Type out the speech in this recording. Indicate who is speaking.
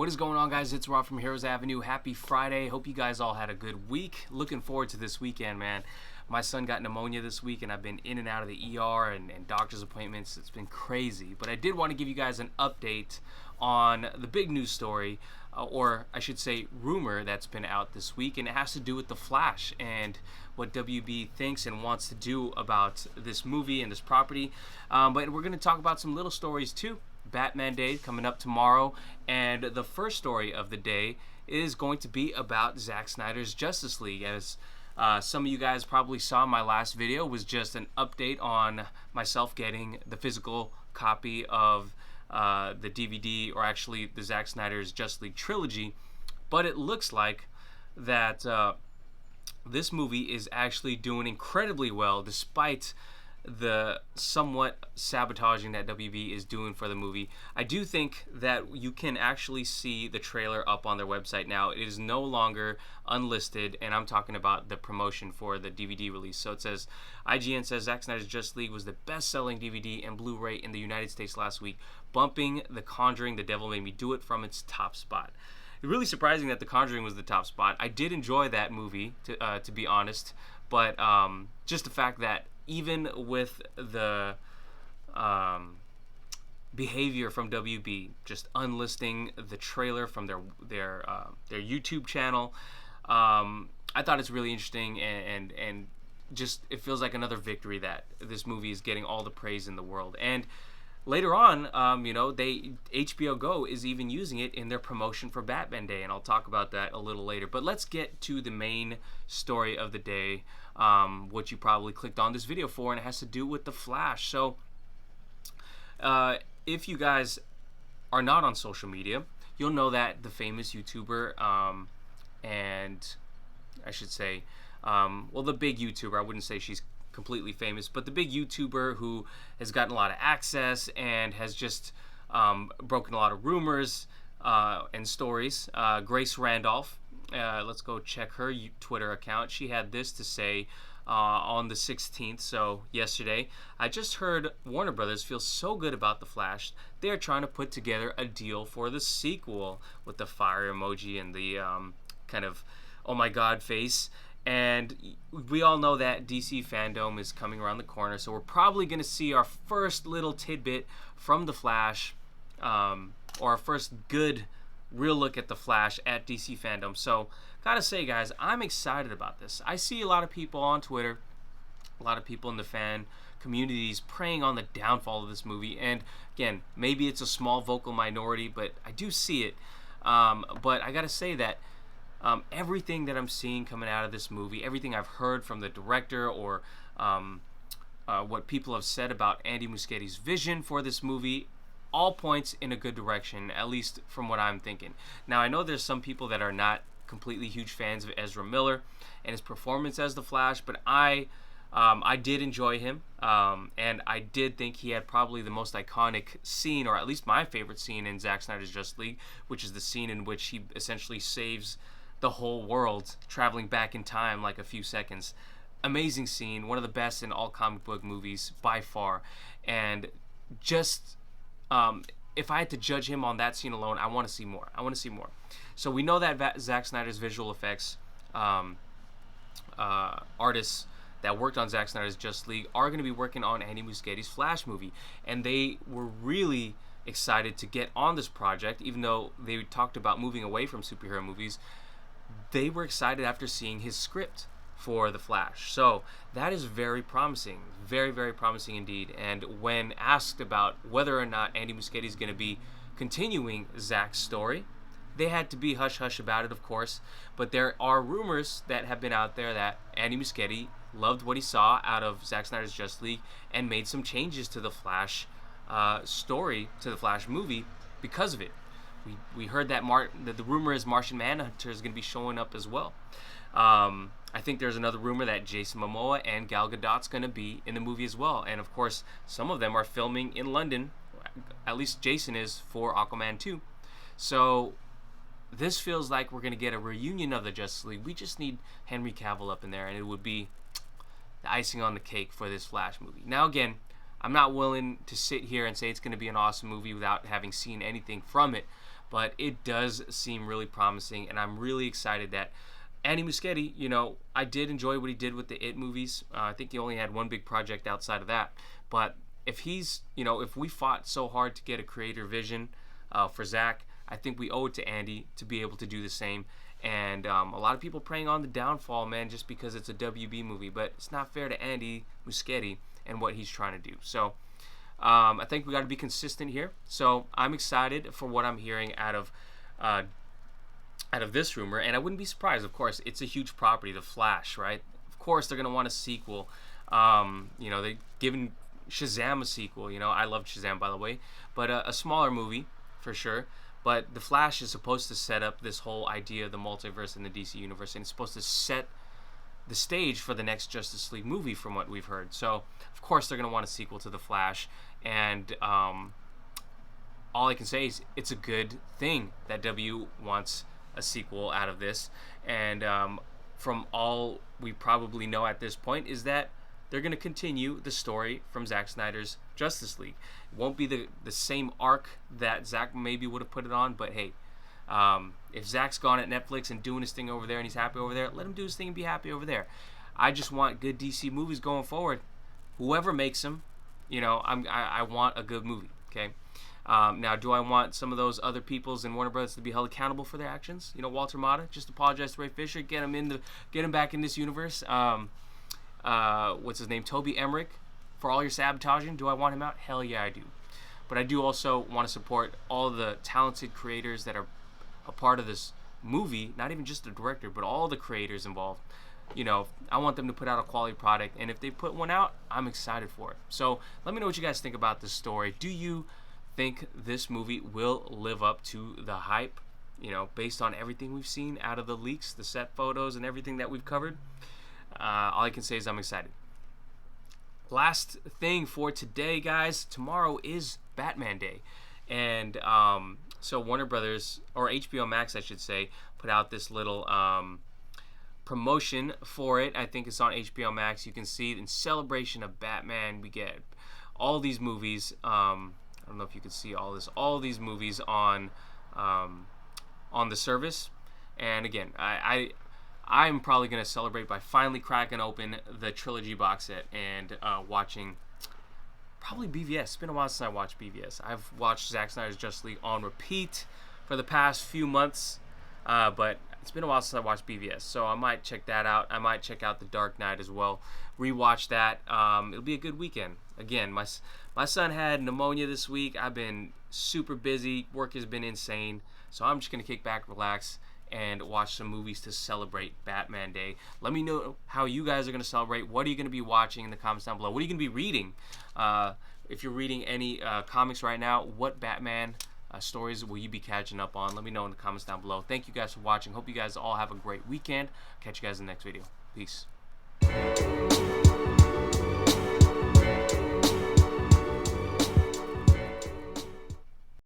Speaker 1: What is going on, guys? It's Rob from Heroes Avenue. Happy Friday. Hope you guys all had a good week. Looking forward to this weekend, man. My son got pneumonia this week, and I've been in and out of the ER and doctor's appointments. It's been crazy. But I did want to give you guys an update on the big news story, or I should say rumor that's been out this week, and it has to do with The Flash and what WB thinks and wants to do about this movie and this property. But we're going to talk about some little stories too. Batman Day coming up tomorrow, and the first story of the day is going to be about Zack Snyder's Justice League. As some of you guys probably saw, my last video was just an update on myself getting the physical copy of the DVD, or actually the Zack Snyder's Justice League trilogy. But it looks like that this movie is actually doing incredibly well, despite the somewhat sabotaging that WB is doing for the movie. I do think that you can actually see the trailer up on their website now. It is no longer unlisted, and I'm talking about the promotion for the DVD release. So it says, IGN says Zack Snyder's Justice League was the best-selling DVD and Blu-ray in the United States last week, bumping The Conjuring, The Devil Made Me Do It from its top spot. It's really surprising that The Conjuring was the top spot. I did enjoy that movie, to be honest, but just the fact that even with the behavior from WB, just unlisting the trailer from their YouTube channel, I thought it's really interesting, and just it feels like another victory that this movie is getting all the praise in the world. And later on, HBO Go is even using it in their promotion for Batman Day, and I'll talk about that a little later. But let's get to the main story of the day, what you probably clicked on this video for, and it has to do with The Flash. So if you guys are not on social media, you'll know that the famous YouTuber, and I should say, the big YouTuber, I wouldn't say she's completely famous, but the big YouTuber who has gotten a lot of access and has just broken a lot of rumors and stories, Grace Randolph. Let's go check her Twitter account. She had this to say on the 16th, so yesterday. I just heard Warner Brothers feels so good about The Flash, they're trying to put together a deal for the sequel, with the fire emoji and the kind of oh my god face. And we all know that DC fandom is coming around the corner, so we're probably going to see our first little tidbit from The Flash, or our first good real look at The Flash at DC fandom. So gotta say, guys, I'm excited about this. I see a lot of people on Twitter, a lot of people in the fan communities preying on the downfall of this movie. And again, maybe it's a small vocal minority, but I do see it. But I gotta say that everything that I'm seeing coming out of this movie, everything I've heard from the director, or what people have said about Andy Muschietti's vision for this movie, all points in a good direction, at least from what I'm thinking. Now, I know there's some people that are not completely huge fans of Ezra Miller and his performance as the Flash, but I did enjoy him, and I did think he had probably the most iconic scene, or at least my favorite scene in Zack Snyder's Justice League, which is the scene in which he essentially saves the whole world, traveling back in time like a few seconds. Amazing scene, one of the best in all comic book movies by far. And just if I had to judge him on that scene alone, I want to see more. So we know that Zack Snyder's visual effects artists that worked on Zack Snyder's Justice League are going to be working on Andy Muschietti's Flash movie, and they were really excited to get on this project. Even though they talked about moving away from superhero movies, they were excited after seeing his script for The Flash. So that is very promising, very, very promising indeed. And when asked about whether or not Andy Muschietti is going to be continuing Zack's story, they had to be hush-hush about it, of course. But there are rumors that have been out there that Andy Muschietti loved what he saw out of Zack Snyder's Justice League and made some changes to the Flash story, to the Flash movie, because of it. We heard that the rumor is Martian Manhunter is going to be showing up as well. I think there's another rumor that Jason Momoa and Gal Gadot's going to be in the movie as well. And of course, some of them are filming in London, at least Jason is, for Aquaman 2. So this feels like we're going to get a reunion of the Justice League. We just need Henry Cavill up in there, and it would be the icing on the cake for this Flash movie. Now again, I'm not willing to sit here and say it's going to be an awesome movie without having seen anything from it. but it does seem really promising, and I'm really excited that Andy Muschietti, I did enjoy what he did with the It movies. I think he only had one big project outside of that. But if if we fought so hard to get a creator vision for Zach, I think we owe it to Andy to be able to do the same. And a lot of people preying on the downfall, man, just because it's a WB movie. But it's not fair to Andy Muschietti and what he's trying to do. So I think we got to be consistent here. So I'm excited for what I'm hearing out of this rumor, and I wouldn't be surprised. Of course, it's a huge property, The Flash, right? Of course, they're gonna want a sequel. They given Shazam a sequel. I love Shazam, by the way, but a smaller movie for sure. But The Flash is supposed to set up this whole idea of the multiverse in the DC universe, and it's supposed to set the stage for the next Justice League movie, from what we've heard. So, of course, they're gonna want a sequel to The Flash, and all I can say is it's a good thing that W wants a sequel out of this. And from all we probably know at this point is that they're going to continue the story from Zack Snyder's Justice League. It won't be the same arc that Zack maybe would have put it on, but hey, if Zack's gone at Netflix and doing his thing over there and he's happy over there, let him do his thing and be happy over there. I just want good DC movies going forward. Whoever makes them, I want a good movie, okay? Now, do I want some of those other peoples in Warner Brothers to be held accountable for their actions? Walter Mata, just apologize to Ray Fisher, get him back in this universe. What's his name? Toby Emmerich, for all your sabotaging. Do I want him out? Hell yeah, I do. But I do also want to support all the talented creators that are a part of this movie. Not even just the director, but all the creators involved. I want them to put out a quality product, and if they put one out, I'm excited for it. So let me know what you guys think about this story. Do you think this movie will live up to the hype, based on everything we've seen out of the leaks, the set photos, and everything that we've covered? All I can say is I'm excited. Last thing for today, guys. Tomorrow is Batman Day. And so Warner Brothers, or HBO Max, I should say, put out this little promotion for it. I think it's on HBO Max. You can see it in celebration of Batman. We get all these movies. I don't know if you can see all these movies on the service. And again, I'm probably going to celebrate by finally cracking open the trilogy box set and watching probably BVS. It's been a while since I watched BVS. I've watched Zack Snyder's Justice League on repeat for the past few months, but it's been a while since I watched BVS, so I might check that out. I might check out The Dark Knight as well, rewatch that. It'll be a good weekend. Again, my son had pneumonia this week. I've been super busy. Work has been insane, so I'm just going to kick back, relax, and watch some movies to celebrate Batman Day. Let me know how you guys are going to celebrate. What are you going to be watching in the comments down below? What are you going to be reading? If you're reading any comics right now, what Batman stories will you be catching up on? Let me know in the comments down below. Thank you guys for watching. Hope you guys all have a great weekend. Catch you guys in the next video. Peace.